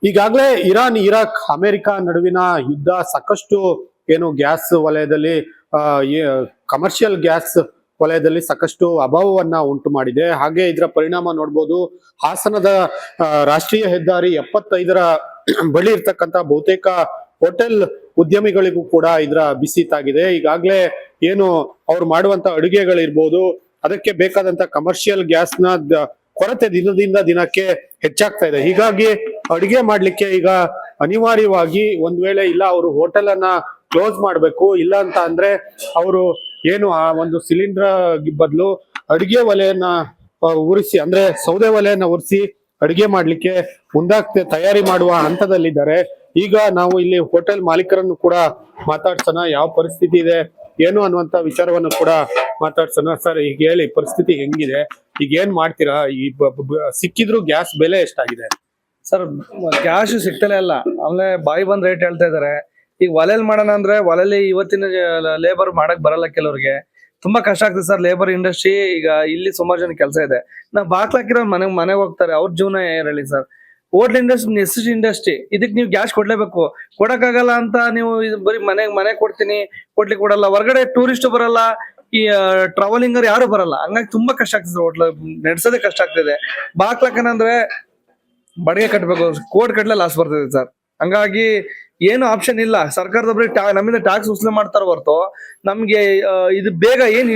ಈಗಾಗಲೇ Iran Iraq America ನಡುವಿನ ಯುದ್ಧ ಸಾಕಷ್ಟು ಏನು ಗ್ಯಾಸ್ ವಲಯದಲ್ಲಿ ಕಮರ್ಷಿಯಲ್ ಗ್ಯಾಸ್ ವಲಯದಲ್ಲಿ ಸಾಕಷ್ಟು ಅಭಾವವನ್ನ ಉಂಟು ಮಾಡಿದೆ. ಹಾಗೆ ಇದರ ಪರಿಣಾಮ ನೋಡ್ಬೋದು. ಹಾಸನದ ರಾಷ್ಟ್ರೀಯ ಹೆದ್ದಾರಿ 75ರ ಬಳಿ ಇರ್ತಕ್ಕಂಥ ಬಹುತೇಕ ಹೋಟೆಲ್ ಉದ್ಯಮಿಗಳಿಗೂ ಕೂಡ ಇದರ ಬಿಸಿ ತಾಗಿದೆ. ಈಗಾಗಲೇ ಏನು ಅವ್ರು ಮಾಡುವಂತ ಅಡುಗೆಗಳಿರ್ಬೋದು, ಅದಕ್ಕೆ ಬೇಕಾದಂತ ಕಮರ್ಷಿಯಲ್ ಗ್ಯಾಸ್ನ ಕೊರತೆ ದಿನದಿಂದ ದಿನಕ್ಕೆ ಹೆಚ್ಚಾಗ್ತಾ ಇದೆ. ಹೀಗಾಗಿ ಅಡಿಗೆ ಮಾಡ್ಲಿಕ್ಕೆ ಈಗ ಅನಿವಾರ್ಯವಾಗಿ ಒಂದ್ ವೇಳೆ ಇಲ್ಲ ಅವರು ಹೋಟೆಲ್ ಅನ್ನ ಕ್ಲೋಸ್ ಮಾಡ್ಬೇಕು, ಇಲ್ಲ ಅಂತ ಅಂದ್ರೆ ಅವರು ಏನು ಆ ಒಂದು ಸಿಲಿಂಡರ್ ಬದಲು ಅಡಿಗೆ ಒಲೆಯನ್ನ ಉರಿಸಿ, ಅಂದ್ರೆ ಸೌದೆ ಒಲೆಯನ್ನ ಉರಿಸಿ ಅಡಿಗೆ ಮಾಡ್ಲಿಕ್ಕೆ ತಯಾರಿ ಮಾಡುವ ಹಂತದಲ್ಲಿದ್ದಾರೆ. ಈಗ ನಾವು ಇಲ್ಲಿ ಹೋಟೆಲ್ ಮಾಲೀಕರನ್ನು ಕೂಡ ಮಾತಾಡ್ಸೋಣ, ಯಾವ ಪರಿಸ್ಥಿತಿ ಇದೆ ಏನು ಅನ್ನುವಂತ ವಿಚಾರವನ್ನು ಕೂಡ ಮಾತಾಡ್ಸೋಣ. ಸರ್, ಈಗ ಹೇಳಿ ಪರಿಸ್ಥಿತಿ ಹೆಂಗಿದೆ, ಈಗ ಏನ್ ಮಾಡ್ತೀರಾ? ಈ ಸಿಕ್ಕಿದ್ರು ಗ್ಯಾಸ್ ಬೆಲೆ ಎಷ್ಟಾಗಿದೆ? ಸರ್, ಗ್ಯಾಸ್ ಸಿಗ್ತಲೇ ಇಲ್ಲ. ಆಮೇಲೆ ಬಾಯಿ ಬಂದ್ ರೇಟ್ ಹೇಳ್ತಾ ಇದಾರೆ. ಈಗ ಒಲೆಯಲ್ಲಿ ಮಾಡೋಣ ಅಂದ್ರೆ ಒಲೆಯಲ್ಲಿ ಇವತ್ತಿನ ಲೇಬರ್ ಮಾಡಕ್ ಬರಲ್ಲ, ಕೆಲವ್ರಿಗೆ ತುಂಬಾ ಕಷ್ಟ ಆಗ್ತದೆ ಸರ್. ಲೇಬರ್ ಇಂಡಸ್ಟ್ರಿ ಈಗ ಇಲ್ಲಿ ಸುಮಾರು ಜನ ಕೆಲಸ ಇದೆ. ನಾವು ಬಾಕ್ಲಾಕಿರೋ ಮನೆಗೆ ಹೋಗ್ತಾರೆ, ಅವ್ರ ಜೀವನ ಹೇಳಿ sir. Hotel industry necessity industry, ಇದಕ್ಕೆ ನೀವು ಗ್ಯಾಸ್ ಕೊಡ್ಲೇಬೇಕು. ಕೊಡಕ್ಕಾಗಲ್ಲ ಅಂತ ನೀವು ಬರೀ ಮನೆ ಕೊಡ್ತೀನಿ ಕೊಡ್ಲಿಕ್ಕೆ ಕೊಡಲ್ಲ. ಹೊರಗಡೆ ಟೂರಿಸ್ಟ್ ಬರಲ್ಲ, ಈ ಟ್ರಾವೆಲಿಂಗರ್ ಯಾರು ಬರಲ್ಲ. ಹಂಗಾಗಿ ತುಂಬಾ ಕಷ್ಟ ಆಗ್ತದೆ, ಹೋಟ್ಲ್ ನಡೆಸೋದೇ ಕಷ್ಟ ಆಗ್ತದೆ. ಬಾಕ್ಲಾಕನಂದ್ರೆ ಬಡಿಗೆ ಕಟ್ಟಬೇಕು, ಕೋಟ್ ಕಟ್ಲೆ ಲಾಸ್ ಬರ್ತದೆ ಸರ್. ಹಂಗಾಗಿ ಏನು ಆಪ್ಷನ್ ಇಲ್ಲ. ಸರ್ಕಾರದೊಬ್ಬರಿಗೆ ನಮ್ಮಿಂದ ಟ್ಯಾಕ್ಸ್ ವಸೂಲಿ ಮಾಡ್ತಾರ ಹೊರತು ನಮ್ಗೆ ಇದು ಬೇಗ ಏನ್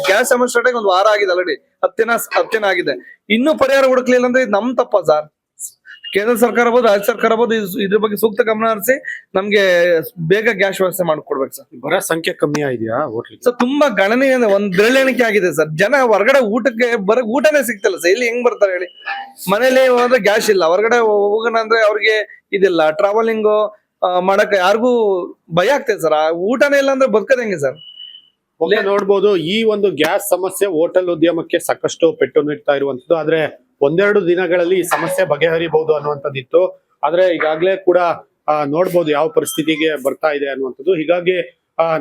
ಗ್ಯಾಸ್ ಸಮಸ್ಯೆ ಒಂದು ವಾರ ಆಗಿದೆ ಆಲ್ರೆಡಿ, 10 ದಿನ ಆಗಿದೆ. ಇನ್ನೂ ಪರಿಹಾರ ಹುಡುಕ್ಲಿಲ್ಲ ಅಂದ್ರೆ ಇದು ನಮ್ ತಪ್ಪ ಸರ್. ಕೇಂದ್ರ ಸರ್ಕಾರ ಆಗ್ಬೋದು, ರಾಜ್ಯ ಸರ್ಕಾರ ಆಗ್ಬೋದು, ಇದ್ರ ಬಗ್ಗೆ ಸೂಕ್ತ ಗಮನ ಹರಿಸಿ ನಮ್ಗೆ ಬೇಗ ಗ್ಯಾಸ್ ವ್ಯವಸ್ಥೆ ಮಾಡ್ಕೊಡ್ಬೇಕು ಸರ್. ಬರ ಸಂಖ್ಯೆ ಕಮ್ಮಿ ಆಗಿದೆಯಾ ಹೋಟ್ಲಿಗೆ? ಸರ್, ತುಂಬಾ ಗಣನೀಯ, ಒಂದ್ ಬೆರಳೆಣಿಕೆ ಆಗಿದೆ ಸರ್. ಜನ ಹೊರಗಡೆ ಊಟಕ್ಕೆ ಊಟನೇ ಸಿಗ್ತಿಲ್ಲ ಸರ್. ಇಲ್ಲಿ ಹೆಂಗ್ ಬರ್ತಾರೆ ಹೇಳಿ? ಮನೇಲಿ ಹೋದ್ರೆ ಗ್ಯಾಸ್ ಇಲ್ಲ, ಹೊರಗಡೆ ಹೋಗೋಣ ಅಂದ್ರೆ ಅವ್ರಿಗೆ ಇದಿಲ್ಲ. ಟ್ರಾವೆಲಿಂಗು ಮಾಡಕ್ ಯಾರಿಗೂ ಭಯ ಆಗ್ತದೆ ಸರ್. ಊಟನೇ ಇಲ್ಲ ಅಂದ್ರೆ ಬದುಕದ ಹೆಂಗೆ ಸರ್? ನೋಡ್ಬೋದು, ಈ ಒಂದು ಗ್ಯಾಸ್ ಸಮಸ್ಯೆ ಹೋಟೆಲ್ ಉದ್ಯಮಕ್ಕೆ ಸಾಕಷ್ಟು ಪೆಟ್ಟು ನೀಡ್ತಾ ಇರುವಂತದ್ದು. ಆದ್ರೆ ಒಂದೆರಡು ದಿನಗಳಲ್ಲಿ ಈ ಸಮಸ್ಯೆ ಬಗೆಹರಿಬಹುದು ಅನ್ನುವಂಥದ್ದಿತ್ತು. ಆದ್ರೆ ಈಗಾಗ್ಲೇ ಕೂಡ ನೋಡ್ಬೋದು ಯಾವ ಪರಿಸ್ಥಿತಿಗೆ ಬರ್ತಾ ಇದೆ ಅನ್ನುವಂಥದ್ದು. ಹೀಗಾಗಿ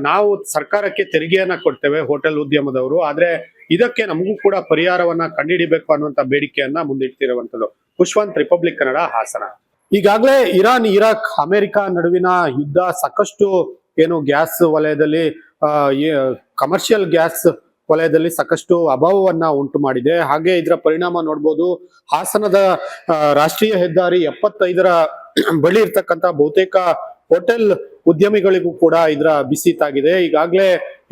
ನಾವು ಸರ್ಕಾರಕ್ಕೆ ತೆರಿಗೆಯನ್ನ ಕೊಡ್ತೇವೆ ಹೋಟೆಲ್ ಉದ್ಯಮದವರು, ಆದ್ರೆ ಇದಕ್ಕೆ ನಮಗೂ ಕೂಡ ಪರಿಹಾರವನ್ನ ಕಂಡುಹಿಡಿಬೇಕು ಅನ್ನುವಂತ ಬೇಡಿಕೆಯನ್ನ ಮುಂದಿಡ್ತಿರುವಂತದ್ದು. ಖುಷ್ವಂತ್, ರಿಪಬ್ಲಿಕ್ ಕನ್ನಡ, ಹಾಸನ. ಈಗಾಗಲೇ ಇರಾನ್ ಇರಾಕ್ ಅಮೆರಿಕ ನಡುವಿನ ಯುದ್ಧ ಸಾಕಷ್ಟು ಏನು ಗ್ಯಾಸ್ ವಲಯದಲ್ಲಿ ಕಮರ್ಷಿಯಲ್ ಗ್ಯಾಸ್ ವಲಯದಲ್ಲಿ ಸಾಕಷ್ಟು ಅಭಾವವನ್ನ ಉಂಟು ಮಾಡಿದೆ. ಹಾಗೆ ಇದರ ಪರಿಣಾಮ ನೋಡ್ಬೋದು. ಹಾಸನದ ರಾಷ್ಟ್ರೀಯ ಹೆದ್ದಾರಿ 75ರ ಬಳಿ ಇರ್ತಕ್ಕಂಥ ಬಹುತೇಕ ಹೋಟೆಲ್ ಉದ್ಯಮಿಗಳಿಗೂ ಕೂಡ ಇದರ ಬಿಸಿ ತಾಗಿದೆ. ಈಗಾಗಲೇ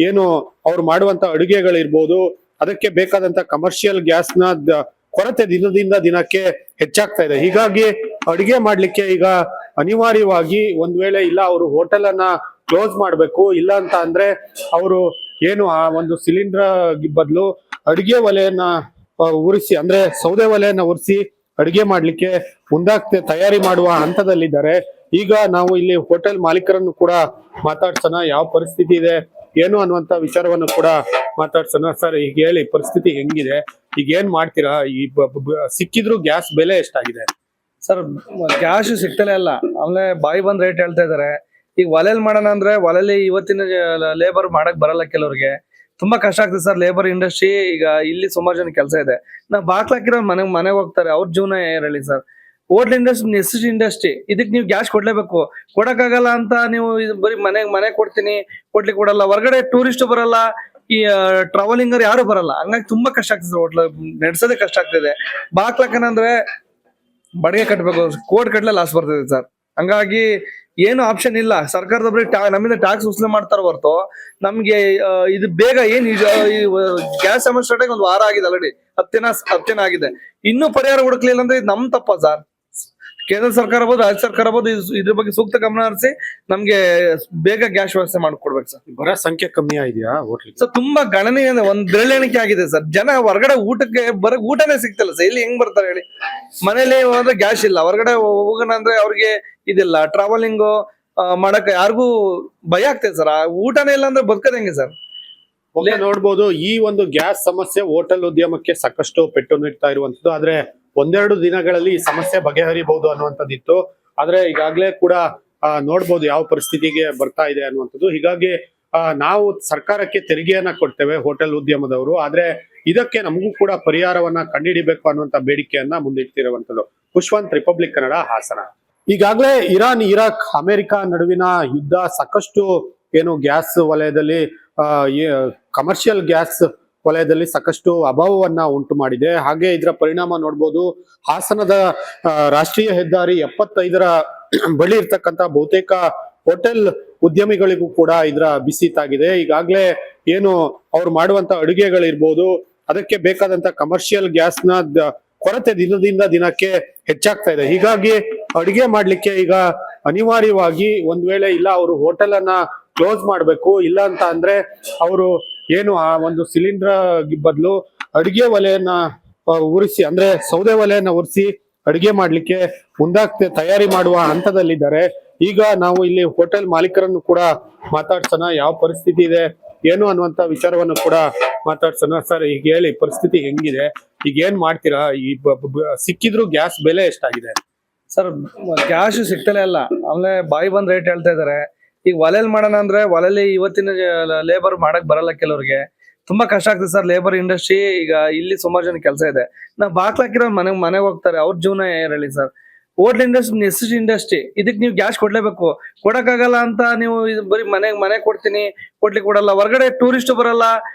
ಏನು ಅವ್ರು ಮಾಡುವಂತ ಅಡುಗೆಗಳಿರ್ಬೋದು, ಅದಕ್ಕೆ ಬೇಕಾದಂತ ಕಮರ್ಷಿಯಲ್ ಗ್ಯಾಸ್ನ ಕೊರತೆ ದಿನದಿಂದ ದಿನಕ್ಕೆ ಹೆಚ್ಚಾಗ್ತಾ ಇದೆ. ಹೀಗಾಗಿ ಅಡಿಗೆ ಮಾಡ್ಲಿಕ್ಕೆ ಈಗ ಅನಿವಾರ್ಯವಾಗಿ ಒಂದ್ ವೇಳೆ ಇಲ್ಲ ಅವರು ಹೋಟೆಲ್ ಅನ್ನ ಕ್ಲೋಸ್ ಮಾಡ್ಬೇಕು, ಇಲ್ಲ ಅಂತ ಅಂದ್ರೆ ಅವರು ಏನು ಆ ಒಂದು ಸಿಲಿಂಡರ್ ಬದಲು ಅಡಿಗೆ ಒಲೆಯನ್ನ ಉರಿಸಿ, ಅಂದ್ರೆ ಸೌದೆ ಒಲೆಯನ್ನ ಉರಿಸಿ ಅಡಿಗೆ ಮಾಡ್ಲಿಕ್ಕೆ ತಯಾರಿ ಮಾಡುವ ಹಂತದಲ್ಲಿದ್ದಾರೆ. ಈಗ ನಾವು ಇಲ್ಲಿ ಹೋಟೆಲ್ ಮಾಲೀಕರನ್ನು ಕೂಡ ಮಾತಾಡ್ಸೋಣ, ಯಾವ ಪರಿಸ್ಥಿತಿ ಇದೆ ಏನು ಅನ್ನುವಂತ ವಿಚಾರವನ್ನು ಕೂಡ ಮಾತಾಡ್ಸೋಣ. ಸರ್, ಈಗ ಹೇಳಿ ಪರಿಸ್ಥಿತಿ ಹೆಂಗಿದೆ, ಈಗ ಏನ್ ಮಾಡ್ತೀರಾ? ಈ ಸಿಕ್ಕಿದ್ರು ಗ್ಯಾಸ್ ಬೆಲೆ ಎಷ್ಟಾಗಿದೆ? ಸರ್, ಗ್ಯಾಸ್ ಸಿಗ್ತಲೇ ಇಲ್ಲ. ಆಮೇಲೆ ಬಾಯಿ ಬಂದ್ ರೇಟ್ ಹೇಳ್ತಾ ಇದಾರೆ. ಈಗ ಒಲೆಯಲ್ಲಿ ಮಾಡೋಣ ಅಂದ್ರೆ ಒಲೆಯಲ್ಲಿ ಇವತ್ತಿನ ಲೇಬರ್ ಮಾಡಕ್ ಬರಲ್ಲ, ಕೆಲವ್ರಿಗೆ ತುಂಬಾ ಕಷ್ಟ ಆಗ್ತದೆ ಸರ್. ಲೇಬರ್ ಇಂಡಸ್ಟ್ರಿ ಈಗ ಇಲ್ಲಿ ಸುಮಾರು ಜನ ಕೆಲಸ ಇದೆ. ನಾವು ಬಾಕ್ಲಾಕಿರೋ ಮನೆಗೆ ಹೋಗ್ತಾರೆ, ಅವ್ರ ಜೀವನ ಹೇಳಿ sir. Hotel industry necessity industry, ಇದಕ್ಕೆ ನೀವು ಗ್ಯಾಸ್ ಕೊಡ್ಲೇಬೇಕು. ಕೊಡಕ್ಕಾಗಲ್ಲ ಅಂತ ನೀವು ಬರೀ ಮನೆ ಕೊಡ್ತೀನಿ ಕೊಡ್ಲಿಕ್ಕೆ ಕೊಡಲ್ಲ. ಹೊರಗಡೆ ಟೂರಿಸ್ಟ್ ಬರಲ್ಲ, ಈ ಟ್ರಾವೆಲಿಂಗರ್ ಯಾರು ಬರಲ್ಲ. ಹಂಗಾಗಿ ತುಂಬಾ ಕಷ್ಟ ಆಗ್ತದೆ, ಹೋಟ್ಲ್ ನಡೆಸೋದೇ ಕಷ್ಟ ಆಗ್ತದೆ. ಬಾಕ್ಲಾಕನಂದ್ರೆ ಬಡಿಗೆ ಕಟ್ಟಬೇಕು, ಕೋಟ್ ಕಟ್ಲೆ ಲಾಸ್ ಬರ್ತದೆ ಸರ್. ಹಂಗಾಗಿ ಏನು ಆಪ್ಷನ್ ಇಲ್ಲ. ಸರ್ಕಾರದೊಬ್ಬರಿಗೆ ನಮ್ಮಿಂದ ಟ್ಯಾಕ್ಸ್ ವಸೂಲಿ ಮಾಡ್ತಾರ ಹೊರತು ನಮ್ಗೆ ಇದು ಬೇಗ ಏನ್ ಗ್ಯಾಸ್ ಸಮಸ್ಯೆ ಒಂದು ವಾರ ಆಗಿದೆ ಆಲ್ರೆಡಿ, 10 ದಿನ ಆಗಿದೆ. ಇನ್ನೂ ಪರಿಹಾರ ಹುಡುಕ್ಲಿಲ್ಲ ಅಂದ್ರೆ ಇದು ನಮ್ ತಪ್ಪ ಸರ್. ಕೇಂದ್ರ ಸರ್ಕಾರ ಆಗ್ಬೋದು, ರಾಜ್ಯ ಸರ್ಕಾರ ಆಗ್ಬೋದು, ಇದ್ರ ಬಗ್ಗೆ ಸೂಕ್ತ ಗಮನ ಹರಿಸಿ ನಮ್ಗೆ ಬೇಗ ಗ್ಯಾಸ್ ವ್ಯವಸ್ಥೆ ಮಾಡ್ಕೊಡ್ಬೇಕು ಸರ್. ಬರ ಸಂಖ್ಯೆ ಕಮ್ಮಿ ಆಗಿದೆಯಾ ಹೋಟ್ಲಿಗೆ? ಸರ್, ತುಂಬಾ ಗಣನೀಯ, ಒಂದ್ ಬೆರಳೆಣಿಕೆ ಆಗಿದೆ ಸರ್. ಜನ ಹೊರಗಡೆ ಊಟಕ್ಕೆ ಊಟನೇ ಸಿಗ್ತಿಲ್ಲ ಸರ್. ಇಲ್ಲಿ ಹೆಂಗ್ ಬರ್ತಾರೆ ಹೇಳಿ? ಮನೇಲಿ ಹೋದ್ರೆ ಗ್ಯಾಸ್ ಇಲ್ಲ, ಹೊರಗಡೆ ಹೋಗೋಣ ಅಂದ್ರೆ ಅವ್ರಿಗೆ ಇದಿಲ್ಲ. ಟ್ರಾವೆಲಿಂಗು ಮಾಡಕ್ ಯಾರಿಗೂ ಭಯ ಆಗ್ತದೆ ಸರ್. ಊಟನೇ ಇಲ್ಲ ಅಂದ್ರೆ ಬದುಕದ ಹೆಂಗೆ ಸರ್? ನೋಡ್ಬೋದು, ಈ ಒಂದು ಗ್ಯಾಸ್ ಸಮಸ್ಯೆ ಹೋಟೆಲ್ ಉದ್ಯಮಕ್ಕೆ ಸಾಕಷ್ಟು ಪೆಟ್ಟು ನೀಡ್ತಾ ಇರುವಂತದ್ದು. ಆದ್ರೆ ಒಂದೆರಡು ದಿನಗಳಲ್ಲಿ ಈ ಸಮಸ್ಯೆ ಬಗೆಹರಿಬಹುದು ಅನ್ನುವಂಥದ್ದಿತ್ತು. ಆದ್ರೆ ಈಗಾಗ್ಲೇ ಕೂಡ ನೋಡ್ಬೋದು ಯಾವ ಪರಿಸ್ಥಿತಿಗೆ ಬರ್ತಾ ಇದೆ ಅನ್ನುವಂಥದ್ದು. ಹೀಗಾಗಿ ನಾವು ಸರ್ಕಾರಕ್ಕೆ ತೆರಿಗೆಯನ್ನ ಕೊಡ್ತೇವೆ ಹೋಟೆಲ್ ಉದ್ಯಮದವರು. ಆದ್ರೆ ಇದಕ್ಕೆ ನಮಗೂ ಕೂಡ ಪರಿಹಾರವನ್ನ ಕಂಡುಹಿಡಿಬೇಕು ಅನ್ನುವಂತ ಬೇಡಿಕೆಯನ್ನ ಮುಂದಿಟ್ಟಿರುವಂತದ್ದು. ಖುಷ್ವಂತ್, ರಿಪಬ್ಲಿಕ್ ಕನ್ನಡ, ಹಾಸನ. ಈಗಾಗಲೇ ಇರಾನ್, ಇರಾಕ್, ಅಮೆರಿಕ ನಡುವಿನ ಯುದ್ಧ ಸಾಕಷ್ಟು ಏನು ಗ್ಯಾಸ್ ವಲಯದಲ್ಲಿ ಕಮರ್ಷಿಯಲ್ ಗ್ಯಾಸ್ ವಲಯದಲ್ಲಿ ಸಾಕಷ್ಟು ಅಭಾವವನ್ನ ಉಂಟು ಮಾಡಿದೆ. ಹಾಗೆ ಇದರ ಪರಿಣಾಮ ನೋಡ್ಬೋದು. ಹಾಸನದ ರಾಷ್ಟ್ರೀಯ ಹೆದ್ದಾರಿ 75ರ ಬಳಿ ಇರ್ತಕ್ಕಂಥ ಬಹುತೇಕ ಹೋಟೆಲ್ ಉದ್ಯಮಿಗಳಿಗೂ ಕೂಡ ಇದರ ಬಿಸಿ ತಾಗಿದೆ. ಈಗಾಗಲೇ ಏನು ಅವ್ರು ಮಾಡುವಂತ ಅಡುಗೆಗಳಿರ್ಬೋದು, ಅದಕ್ಕೆ ಬೇಕಾದಂತ ಕಮರ್ಷಿಯಲ್ ಗ್ಯಾಸ್ನ ಕೊರತೆ ದಿನದಿಂದ ದಿನಕ್ಕೆ ಹೆಚ್ಚಾಗ್ತಾ ಇದೆ. ಹೀಗಾಗಿ ಅಡುಗೆ ಮಾಡ್ಲಿಕ್ಕೆ ಈಗ ಅನಿವಾರ್ಯವಾಗಿ ಒಂದ್ ವೇಳೆ ಇಲ್ಲ ಅವರು ಹೋಟೆಲ್ ಅನ್ನ ಕ್ಲೋಸ್ ಮಾಡ್ಬೇಕು, ಇಲ್ಲ ಅಂತ ಅಂದ್ರೆ ಅವರು ಏನು ಆ ಒಂದು ಸಿಲಿಂಡರ್ ಬದಲು ಅಡುಗೆ ಒಲೆಯನ್ನ ಉರಿಸಿ, ಅಂದ್ರೆ ಸೌದೆ ಒಲೆಯನ್ನ ಉರಿಸಿ ಅಡುಗೆ ಮಾಡ್ಲಿಕ್ಕೆ ತಯಾರಿ ಮಾಡುವ ಹಂತದಲ್ಲಿದ್ದಾರೆ. ಈಗ ನಾವು ಇಲ್ಲಿ ಹೋಟೆಲ್ ಮಾಲೀಕರನ್ನು ಕೂಡ ಮಾತಾಡ್ಸೋಣ, ಯಾವ ಪರಿಸ್ಥಿತಿ ಇದೆ ಏನು ಅನ್ನುವಂತ ವಿಚಾರವನ್ನು ಕೂಡ ಮಾತಾಡ್ಸೋಣ. ಸರ್, ಈಗ ಹೇಳಿ, ಪರಿಸ್ಥಿತಿ ಹೆಂಗಿದೆ, ಈಗ ಏನ್ ಮಾಡ್ತೀರಾ? ಈ ಸಿಕ್ಕಿದ್ರು ಗ್ಯಾಸ್ ಬೆಲೆ ಎಷ್ಟಾಗಿದೆ? ಸರ್, ಗ್ಯಾಸ್ ಸಿಗ್ತಲೇ ಇಲ್ಲ. ಆಮೇಲೆ ಬಾಯಿ ಬಂದ್ ರೇಟ್ ಹೇಳ್ತಾ ಇದಾರೆ. ಈಗ ಒಲೆಲ್ ಮಾಡೋಣ ಅಂದ್ರೆ ಒಲೆಲಿ ಇವತ್ತಿನ ಲೇಬರ್ ಮಾಡಕ್ ಬರಲ್ಲ ಕೆಲವ್ರಿಗೆ. ತುಂಬಾ ಕಷ್ಟ ಆಗ್ತದೆ ಸರ್. ಲೇಬರ್ ಇಂಡಸ್ಟ್ರಿ ಈಗ ಇಲ್ಲಿ ಸುಮಾರು ಜನ ಕೆಲಸ ಇದೆ. ನಾವು ಬಾಕ್ಲಾಕಿರೋ ಮನೆಗೆ ಹೋಗ್ತಾರೆ, ಅವ್ರ ಜೀವನ ಏನ್ ಹೇಳಿ sir. Hotel industry necessity industry, ಇದಕ್ಕೆ ನೀವು ಗ್ಯಾಸ್ ಕೊಡ್ಲೇಬೇಕು. ಕೊಡಕ್ಕಾಗಲ್ಲ ಅಂತ ನೀವು ಬರೀ ಮನೆ ಕೊಡ್ತೀನಿ ಕೊಡ್ಲಿಕ್ಕೆ ಕೊಡಲ್ಲ. ಹೊರಗಡೆ ಟೂರಿಸ್ಟ್ ಬರಲ್ಲ,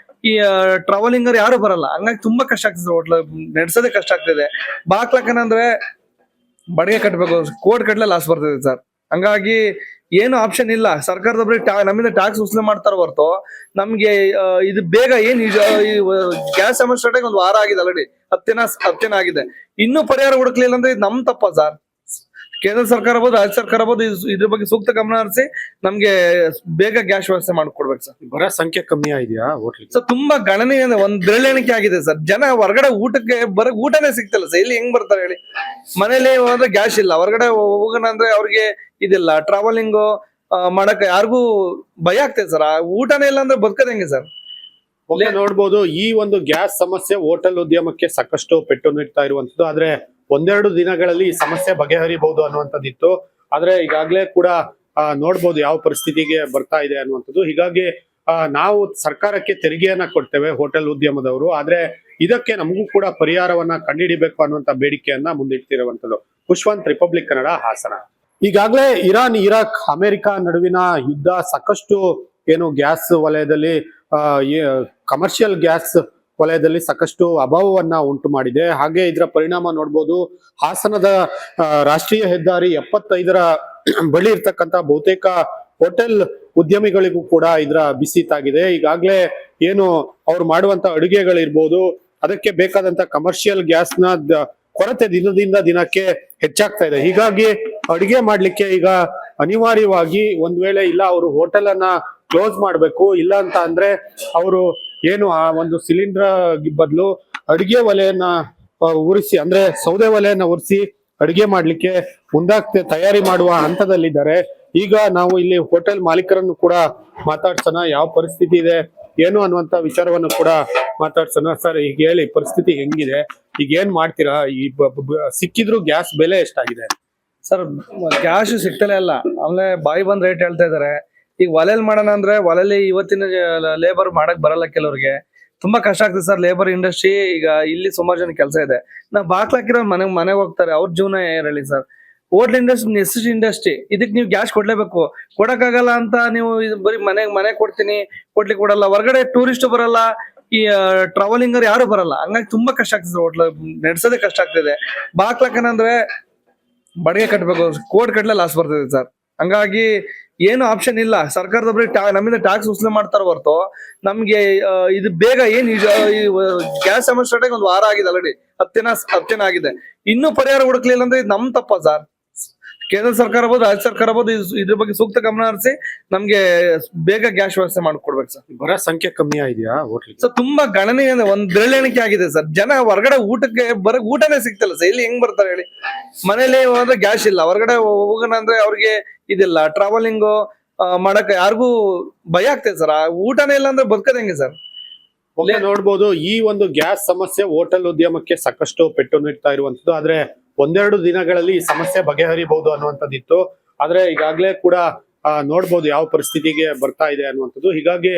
ಈ ಟ್ರಾವೆಲಿಂಗರ್ ಯಾರು ಬರಲ್ಲ. ಹಂಗಾಗಿ ತುಂಬಾ ಕಷ್ಟ ಆಗ್ತದೆ, ಹೋಟ್ಲ್ ನಡೆಸೋದೇ ಕಷ್ಟ ಆಗ್ತದೆ. ಬಾಕ್ಲಾಕನಂದ್ರೆ ಬಡಿಗೆ ಕಟ್ಬೇಕು, ಕೋಟ್ ಕಟ್ಲೆ ಲಾಸ್ ಬರ್ತದೆ ಸರ್. ಹಂಗಾಗಿ ಏನು ಆಪ್ಷನ್ ಇಲ್ಲ. ಸರ್ಕಾರದ ಬರೀ ನಮ್ಮಿಂದ ಟ್ಯಾಕ್ಸ್ ವಸೂಲಿ ಮಾಡ್ತಾರ ಹೊರತು ನಮ್ಗೆ ಇದು ಬೇಗ ಏನ್ ಗ್ಯಾಸ್ ಸಮಸ್ಯೆ ಸ್ಟಾರ್ಟ್ ಆಗಿ 1 ವಾರ ಆಗಿದೆ ಆಲ್ರೆಡಿ. 10 ದಿನ ಆಗಿದೆ. ಇನ್ನೂ ಪರಿಹಾರ ಹುಡುಕ್ಲಿಲ್ಲ ಅಂದ್ರೆ ಇದು ನಮ್ ತಪ್ಪ ಸರ್. ಕೇಂದ್ರ ಸರ್ಕಾರ ಆಗ್ಬೋದು, ರಾಜ್ಯ ಸರ್ಕಾರ ಆಗ್ಬೋದು, ಇದ್ರ ಬಗ್ಗೆ ಸೂಕ್ತ ಗಮನ ಹರಿಸಿ ನಮ್ಗೆ ಬೇಗ ಗ್ಯಾಸ್ ವ್ಯವಸ್ಥೆ ಮಾಡ್ಕೊಡ್ಬೇಕು ಸರ್. ಬರೋ ಸಂಖ್ಯೆ ಕಮ್ಮಿ ಆಗಿದೆಯಾ ಹೋಟ್ಲ್? ಸರ್, ತುಂಬಾ ಗಣನೀಯ, ಒಂದ್ ಬೆರಳೆಣಿಕೆ ಆಗಿದೆ ಸರ್. ಜನ ಹೊರಗಡೆ ಊಟಕ್ಕೆ ಊಟನೇ ಸಿಗ್ತಿಲ್ಲ ಸರ್. ಇಲ್ಲಿ ಹೆಂಗ್ ಬರ್ತಾರೆ ಹೇಳಿ? ಮನೇಲಿ ಅಂದ್ರೆ ಗ್ಯಾಸ್ ಇಲ್ಲ, ಹೊರಗಡೆ ಹೋಗೋಣ ಅಂದ್ರೆ ಅವ್ರಿಗೆ ಇದಿಲ್ಲ, ಟ್ರಾವೆಲಿಂಗ್ ಮಾಡಕ್ ಯಾರಿಗೂ ಭಯ ಆಗ್ತದೆ ಸರ್. ಊಟನೇ ಇಲ್ಲ ಅಂದ್ರೆ ಬದುಕದ ಹೆಂಗೆ ಸರ್? ನೋಡ್ಬೋದು, ಈ ಒಂದು ಗ್ಯಾಸ್ ಸಮಸ್ಯೆ ಹೋಟೆಲ್ ಉದ್ಯಮಕ್ಕೆ ಸಾಕಷ್ಟು ಪೆಟ್ಟು ನೀಡ್ತಾ ಇರುವಂತದ್ದು. ಆದ್ರೆ ಒಂದೆರಡು ದಿನಗಳಲ್ಲಿ ಈ ಸಮಸ್ಯೆ ಬಗೆಹರಿಬಹುದು ಅನ್ನುವಂಥದ್ದಿತ್ತು. ಆದ್ರೆ ಈಗಾಗಲೇ ಕೂಡ ನೋಡ್ಬೋದು ಯಾವ ಪರಿಸ್ಥಿತಿಗೆ ಬರ್ತಾ ಇದೆ ಅನ್ನುವಂಥದ್ದು. ಹೀಗಾಗಿ ನಾವು ಸರ್ಕಾರಕ್ಕೆ ತೆರಿಗೆಯನ್ನ ಕೊಡ್ತೇವೆ ಹೋಟೆಲ್ ಉದ್ಯಮದವರು. ಆದ್ರೆ ಇದಕ್ಕೆ ನಮಗೂ ಕೂಡ ಪರಿಹಾರವನ್ನ ಕಂಡುಹಿಡಿಬೇಕು ಅನ್ನುವಂತ ಬೇಡಿಕೆಯನ್ನ ಮುಂದಿಟ್ಟಿರುವಂತದ್ದು. ಖುಷ್ವಂತ್, ರಿಪಬ್ಲಿಕ್ ಕನ್ನಡ, ಹಾಸನ. ಈಗಾಗಲೇ ಇರಾನ್, ಇರಾಕ್, ಅಮೆರಿಕ ನಡುವಿನ ಯುದ್ಧ ಸಾಕಷ್ಟು ಏನು ಗ್ಯಾಸ್ ವಲಯದಲ್ಲಿ ಕಮರ್ಷಿಯಲ್ ಗ್ಯಾಸ್ ವಲಯದಲ್ಲಿ ಸಾಕಷ್ಟು ಅಭಾವವನ್ನ ಉಂಟು ಮಾಡಿದೆ. ಹಾಗೆ ಇದರ ಪರಿಣಾಮ ನೋಡ್ಬೋದು. ಹಾಸನದ ರಾಷ್ಟ್ರೀಯ ಹೆದ್ದಾರಿ 75ರ ಬಳಿ ಇರ್ತಕ್ಕಂಥ ಬಹುತೇಕ ಹೋಟೆಲ್ ಉದ್ಯಮಿಗಳಿಗೂ ಕೂಡ ಇದರ ಬಿಸಿ ತಾಗಿದೆ. ಈಗಾಗಲೇ ಏನು ಅವ್ರು ಮಾಡುವಂತ ಅಡುಗೆಗಳಿರ್ಬೋದು, ಅದಕ್ಕೆ ಬೇಕಾದಂತ ಕಮರ್ಷಿಯಲ್ ಗ್ಯಾಸ್ನ ಕೊರತೆ ದಿನದಿಂದ ದಿನಕ್ಕೆ ಹೆಚ್ಚಾಗ್ತಾ ಇದೆ. ಹೀಗಾಗಿ ಅಡುಗೆ ಮಾಡ್ಲಿಕ್ಕೆ ಈಗ ಅನಿವಾರ್ಯವಾಗಿ ಒಂದ್ ವೇಳೆ ಇಲ್ಲ ಅವರು ಹೋಟೆಲ್ ಅನ್ನ ಕ್ಲೋಸ್ ಮಾಡ್ಬೇಕು, ಇಲ್ಲ ಅಂತ ಅಂದ್ರೆ ಅವರು ಏನು ಆ ಒಂದು ಸಿಲಿಂಡರ್ ಬದಲು ಅಡುಗೆ ಒಲೆಯನ್ನ ಉರಿಸಿ, ಅಂದ್ರೆ ಸೌದೆ ಒಲೆಯನ್ನ ಉರಿಸಿ ಅಡುಗೆ ಮಾಡ್ಲಿಕ್ಕೆ ತಯಾರಿ ಮಾಡುವ ಹಂತದಲ್ಲಿದ್ದಾರೆ. ಈಗ ನಾವು ಇಲ್ಲಿ ಹೋಟೆಲ್ ಮಾಲೀಕರನ್ನು ಕೂಡ ಮಾತಾಡ್ಸೋಣ, ಯಾವ ಪರಿಸ್ಥಿತಿ ಇದೆ ಏನು ಅನ್ನುವಂತ ವಿಚಾರವನ್ನು ಕೂಡ ಮಾತಾಡ್ಸೋಣ. ಸರ್, ಈಗ ಹೇಳಿ, ಪರಿಸ್ಥಿತಿ ಹೆಂಗಿದೆ, ಈಗ ಏನ್ ಮಾಡ್ತೀರಾ? ಈ ಸಿಕ್ಕಿದ್ರು ಗ್ಯಾಸ್ ಬೆಲೆ ಎಷ್ಟಾಗಿದೆ? ಸರ್, ಗ್ಯಾಸ್ ಸಿಗ್ತಲೇ ಇಲ್ಲ. ಆಮೇಲೆ ಬಾಯಿ ಬಂದ್ ರೇಟ್ ಹೇಳ್ತಾ ಇದಾರೆ. ಈಗ ಒಲೆಲ್ ಮಾಡೋಣ ಅಂದ್ರೆ ಒಲೆಲಿ ಇವತ್ತಿನ ಲೇಬರ್ ಮಾಡಕ್ ಬರಲ್ಲ ಕೆಲವ್ರಿಗೆ. ತುಂಬಾ ಕಷ್ಟ ಆಗ್ತದೆ ಸರ್. ಲೇಬರ್ ಇಂಡಸ್ಟ್ರಿ ಈಗ ಇಲ್ಲಿ ಸುಮಾರು ಜನ ಕೆಲಸ ಇದೆ. ನಾವು ಬಾಕ್ಲಾಕಿರೋ ಮನೆಗೆ ಹೋಗ್ತಾರೆ, ಅವ್ರ ಜೀವನ ಏನ್ ಹೇಳಿ sir. Hotel industry necessity industry, ಇದಕ್ಕೆ ನೀವು ಗ್ಯಾಸ್ ಕೊಡ್ಲೇಬೇಕು. ಕೊಡಕ್ಕಾಗಲ್ಲ ಅಂತ ನೀವು ಬರೀ ಮನೆ ಕೊಡ್ತೀನಿ ಕೊಡ್ಲಿಕ್ಕೆ ಕೊಡಲ್ಲ. ಹೊರಗಡೆ ಟೂರಿಸ್ಟ್ ಬರಲ್ಲ, ಈ ಟ್ರಾವೆಲಿಂಗರ್ ಯಾರು ಬರಲ್ಲ. ಹಂಗಾಗಿ ತುಂಬಾ ಕಷ್ಟ ಆಗ್ತದೆ, ಹೋಟ್ಲ್ ನಡೆಸೋದೇ ಕಷ್ಟ ಆಗ್ತದೆ. ಬಾಕ್ಲಾಕನಂದ್ರೆ ಬಡಿಗೆ ಕಟ್ಬೇಕು, ಕೋಟ್ ಕಟ್ಲೆ ಲಾಸ್ ಬರ್ತದೆ ಸರ್. ಹಂಗಾಗಿ ಏನು ಆಪ್ಷನ್ ಇಲ್ಲ. ಸರ್ಕಾರದ ಬರೀ ನಮ್ಮಿಂದ ಟ್ಯಾಕ್ಸ್ ವಸೂಲಿ ಮಾಡ್ತಾರ ಹೊರತು ನಮ್ಗೆ ಇದು ಬೇಗ ಏನ್ ಗ್ಯಾಸ್ ಸಮಸ್ಯೆ ಸ್ಟಾರ್ಟ್ ಆಗಿ 1 ವಾರ ಆಗಿದೆ ಆಲ್ರೆಡಿ. 10 ದಿನ ಆಗಿದೆ. ಇನ್ನೂ ಪರಿಹಾರ ಹುಡುಕ್ಲಿಲ್ಲ ಅಂದ್ರೆ ಇದು ನಮ್ ತಪ್ಪ ಸರ್. ಕೇಂದ್ರ ಸರ್ಕಾರ ಆಗ್ಬೋದು, ರಾಜ್ಯ ಸರ್ಕಾರ ಆಗ್ಬೋದು, ಇದ್ರ ಬಗ್ಗೆ ಸೂಕ್ತ ಗಮನ ಹರಿಸಿ ನಮ್ಗೆ ಬೇಗ ಗ್ಯಾಸ್ ವ್ಯವಸ್ಥೆ ಮಾಡ್ಕೊಡ್ಬೇಕು ಸರ್. ಬರೋ ಸಂಖ್ಯೆ ಕಮ್ಮಿ ಆಗಿದೆಯಾ ಹೋಟ್ಲ್? ಸರ್, ತುಂಬಾ ಗಣನೀಯ, ಒಂದ್ ಬೆರಳೆಣಿಕೆ ಆಗಿದೆ ಸರ್. ಜನ ಹೊರಗಡೆ ಊಟಕ್ಕೆ ಊಟನೇ ಸಿಗ್ತಿಲ್ಲ ಸರ್. ಇಲ್ಲಿ ಹೆಂಗ್ ಬರ್ತಾರೆ ಹೇಳಿ? ಮನೇಲಿ ಅಂದ್ರೆ ಗ್ಯಾಸ್ ಇಲ್ಲ, ಹೊರಗಡೆ ಹೋಗೋಣ ಅಂದ್ರೆ ಅವ್ರಿಗೆ ಇದಿಲ್ಲ, ಟ್ರಾವೆಲಿಂಗ್ ಮಾಡಕ್ ಯಾರಿಗೂ ಭಯ ಆಗ್ತದೆ ಸರ್. ಊಟನೇ ಇಲ್ಲ ಅಂದ್ರೆ ಬದುಕದ ಹೆಂಗೆ ಸರ್? ನೋಡ್ಬೋದು, ಈ ಒಂದು ಗ್ಯಾಸ್ ಸಮಸ್ಯೆ ಹೋಟೆಲ್ ಉದ್ಯಮಕ್ಕೆ ಸಾಕಷ್ಟು ಪೆಟ್ಟು ನೀಡ್ತಾ ಇರುವಂತದ್ದು. ಆದ್ರೆ ಒಂದೆರಡು ದಿನಗಳಲ್ಲಿ ಈ ಸಮಸ್ಯೆ ಬಗೆಹರಿಬಹುದು ಅನ್ನುವಂಥದ್ದಿತ್ತು. ಆದ್ರೆ ಈಗಾಗಲೇ ಕೂಡ ನೋಡ್ಬೋದು ಯಾವ ಪರಿಸ್ಥಿತಿಗೆ ಬರ್ತಾ ಇದೆ ಅನ್ನುವಂಥದ್ದು. ಹೀಗಾಗಿ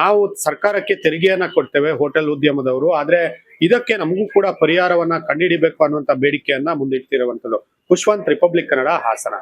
ನಾವು ಸರ್ಕಾರಕ್ಕೆ ತೆರಿಗೆಯನ್ನ ಕೊಡ್ತೇವೆ ಹೋಟೆಲ್ ಉದ್ಯಮದವರು, ಆದ್ರೆ ಇದಕ್ಕೆ ನಮಗೂ ಕೂಡ ಪರಿಹಾರವನ್ನ ಕಂಡುಹಿಡಿಬೇಕು ಅನ್ನುವಂತ ಬೇಡಿಕೆಯನ್ನ ಮುಂದಿಡ್ತಿರುವಂತದ್ದು. ಖುಷ್ವಂತ್, ರಿಪಬ್ಲಿಕ್ ಕನ್ನಡ, ಹಾಸನ.